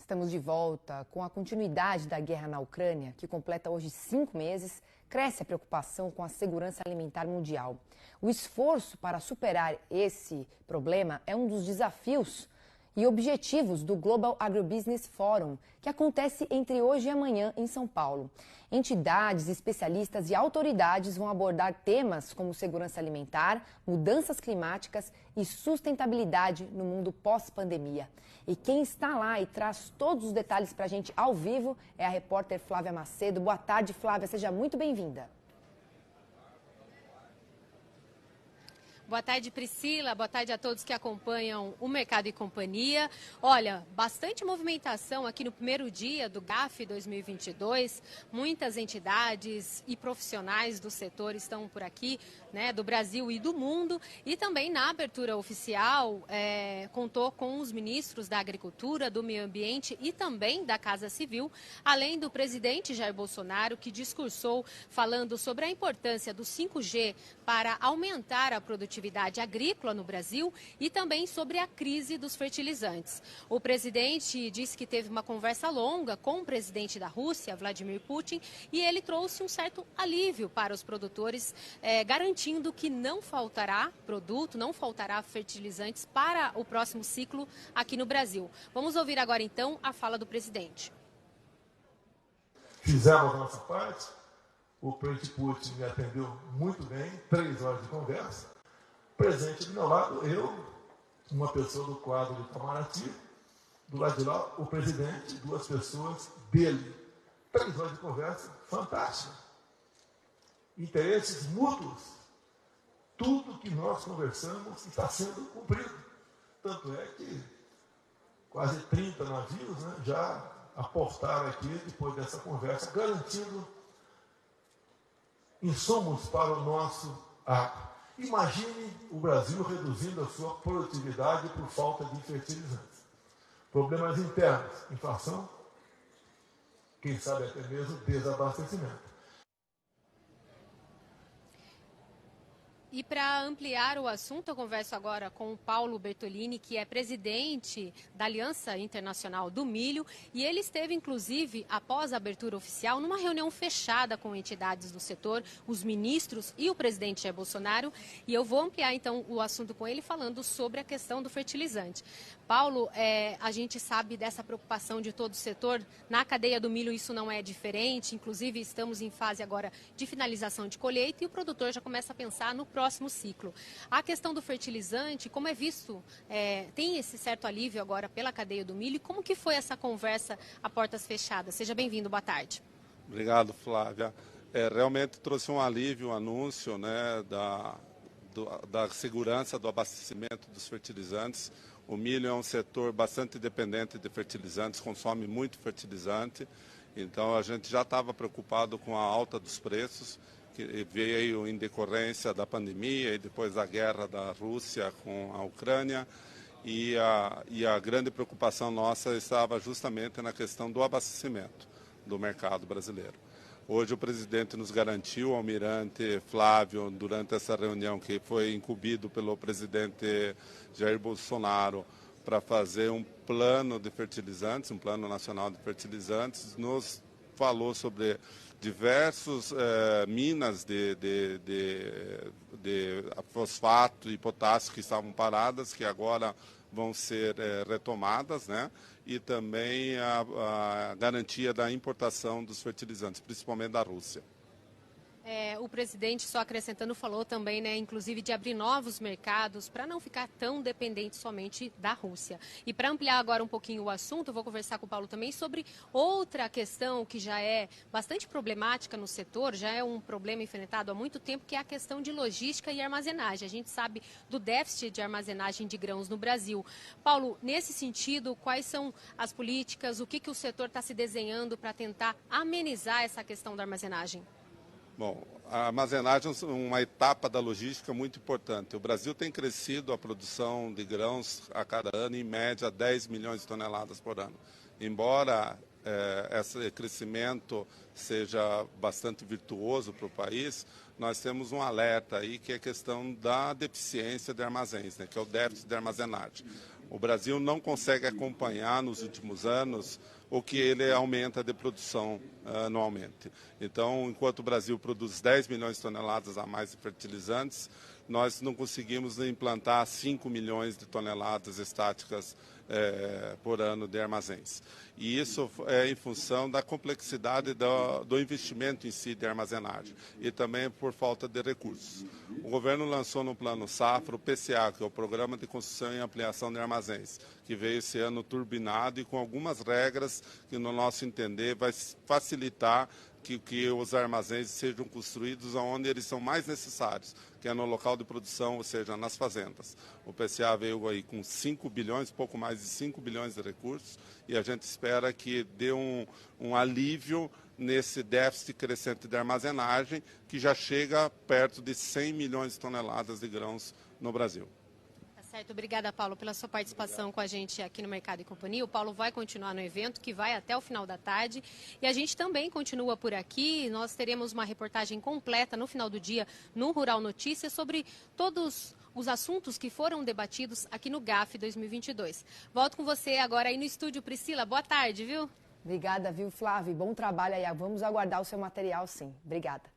Estamos de volta. Com a continuidade da guerra na Ucrânia, que completa hoje 5 meses, cresce a preocupação com a segurança alimentar mundial. O esforço para superar esse problema é um dos desafios e objetivos do Global Agribusiness Forum, que acontece entre hoje e amanhã em São Paulo. Entidades, especialistas e autoridades vão abordar temas como segurança alimentar, mudanças climáticas e sustentabilidade no mundo pós-pandemia. E quem está lá e traz todos os detalhes para a gente ao vivo é a repórter Flávia Macedo. Boa tarde, Flávia. Seja muito bem-vinda. Boa tarde, Priscila. Boa tarde a todos que acompanham o Mercado e Companhia. Olha, bastante movimentação aqui no primeiro dia do GAF 2022. Muitas entidades e profissionais do setor estão por aqui, né, do Brasil e do mundo. E também na abertura oficial contou com os ministros da Agricultura, do Meio Ambiente e também da Casa Civil, além do presidente Jair Bolsonaro, que discursou falando sobre a importância do 5G para aumentar a produtividade agrícola no Brasil e também sobre a crise dos fertilizantes. O presidente disse que teve uma conversa longa com o presidente da Rússia, Vladimir Putin, e ele trouxe um certo alívio para os produtores, garantindo que não faltará produto, não faltará fertilizantes para o próximo ciclo aqui no Brasil. Vamos ouvir agora então a fala do presidente. Fizemos a nossa parte, o presidente Putin me atendeu muito bem, 3 horas de conversa. Presente do meu lado, eu, uma pessoa do quadro de Itamaraty, do lado de lá, o presidente, 2 pessoas dele. 3 horas de conversa, fantástica. Interesses mútuos. Tudo que nós conversamos está sendo cumprido. Tanto é que quase 30 navios, né, já aportaram aqui, depois dessa conversa, garantindo insumos para o nosso agro. Imagine o Brasil reduzindo a sua produtividade por falta de fertilizantes. Problemas internos, inflação, quem sabe até mesmo desabastecimento. E para ampliar o assunto, eu converso agora com o Paulo Bertolini, que é presidente da Aliança Internacional do Milho, e ele esteve, inclusive, após a abertura oficial, numa reunião fechada com entidades do setor, os ministros e o presidente Jair Bolsonaro, e eu vou ampliar, então, o assunto com ele, falando sobre a questão do fertilizante. Paulo, a gente sabe dessa preocupação de todo o setor, na cadeia do milho isso não é diferente, inclusive estamos em fase agora de finalização de colheita e o produtor já começa a pensar no próximo ciclo. A questão do fertilizante, como é visto, tem esse certo alívio agora pela cadeia do milho, e como que foi essa conversa a portas fechadas? Seja bem-vindo, boa tarde. Obrigado, Flávia. Realmente trouxe um alívio, um anúncio, né, da segurança do abastecimento dos fertilizantes. O milho é um setor bastante dependente de fertilizantes, consome muito fertilizante, então a gente já estava preocupado com a alta dos preços, que veio em decorrência da pandemia e depois da guerra da Rússia com a Ucrânia, e a grande preocupação nossa estava justamente na questão do abastecimento do mercado brasileiro. Hoje o presidente nos garantiu, o almirante Flávio, durante essa reunião que foi incumbido pelo presidente Jair Bolsonaro para fazer um plano de fertilizantes, um plano nacional de fertilizantes, nos falou sobre diversas minas de fosfato e potássio que estavam paradas, que agora vão ser retomadas, né? E também a garantia da importação dos fertilizantes, principalmente da Rússia. O presidente, só acrescentando, falou também, né, inclusive, de abrir novos mercados para não ficar tão dependente somente da Rússia. E para ampliar agora um pouquinho o assunto, eu vou conversar com o Paulo também sobre outra questão que já é bastante problemática no setor, já é um problema enfrentado há muito tempo, que é a questão de logística e armazenagem. A gente sabe do déficit de armazenagem de grãos no Brasil. Paulo, nesse sentido, quais são as políticas, o que o setor está se desenhando para tentar amenizar essa questão da armazenagem? Bom, a armazenagem é uma etapa da logística muito importante. O Brasil tem crescido a produção de grãos a cada ano, em média, 10 milhões de toneladas por ano. Embora esse crescimento seja bastante virtuoso para o país, nós temos um alerta aí, que é a questão da deficiência de armazéns, né, que é o déficit de armazenagem. O Brasil não consegue acompanhar nos últimos anos o que ele aumenta de produção anualmente. Então, enquanto o Brasil produz 10 milhões de toneladas a mais de fertilizantes, nós não conseguimos implantar 5 milhões de toneladas estáticas por ano de armazéns. E isso é em função da complexidade do investimento em si de armazenagem e também por falta de recursos. O governo lançou no Plano Safra o PCA, que é o Programa de Construção e Ampliação de Armazéns, que veio esse ano turbinado e com algumas regras que, no nosso entender, vai facilitar que os armazéns sejam construídos onde eles são mais necessários, que é no local de produção, ou seja, nas fazendas. O PCA veio aí com 5 bilhões, pouco mais de 5 bilhões de recursos, e a gente espera que dê um alívio nesse déficit crescente de armazenagem, que já chega perto de 100 milhões de toneladas de grãos no Brasil. Certo, obrigada, Paulo, pela sua participação com a gente aqui no Mercado e Companhia. O Paulo vai continuar no evento, que vai até o final da tarde. E a gente também continua por aqui. Nós teremos uma reportagem completa no final do dia no Rural Notícias sobre todos os assuntos que foram debatidos aqui no GAF 2022. Volto com você agora aí no estúdio, Priscila. Boa tarde, viu? Obrigada, viu, Flávio? Bom trabalho aí. Vamos aguardar o seu material, sim. Obrigada.